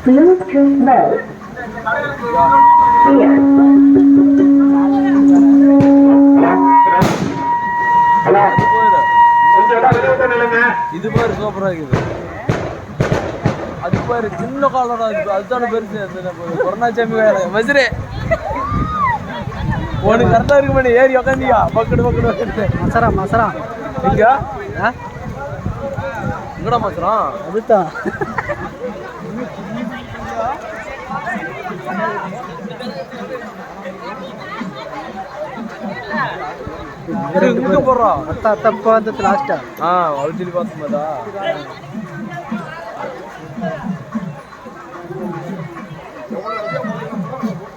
Bluetooth mode. Here. இது பாரு சூப்பரா இருக்குது. அது பாரு சின்ன காலோட அதுதான பெருசு. கொரோனா சாமி மதுரை உனக்கு கரெக்டா இருக்கு பண்ணி ஏறி உக்காந்தியா பக்கடு பக்கடு மசரா மசரா எங்க எங்கடா மசரம் அதுதான் எங்க போறோம் அத்தா தப்பா வந்து லாஸ்டா அவள் சொல்லி பார்த்தோம்டா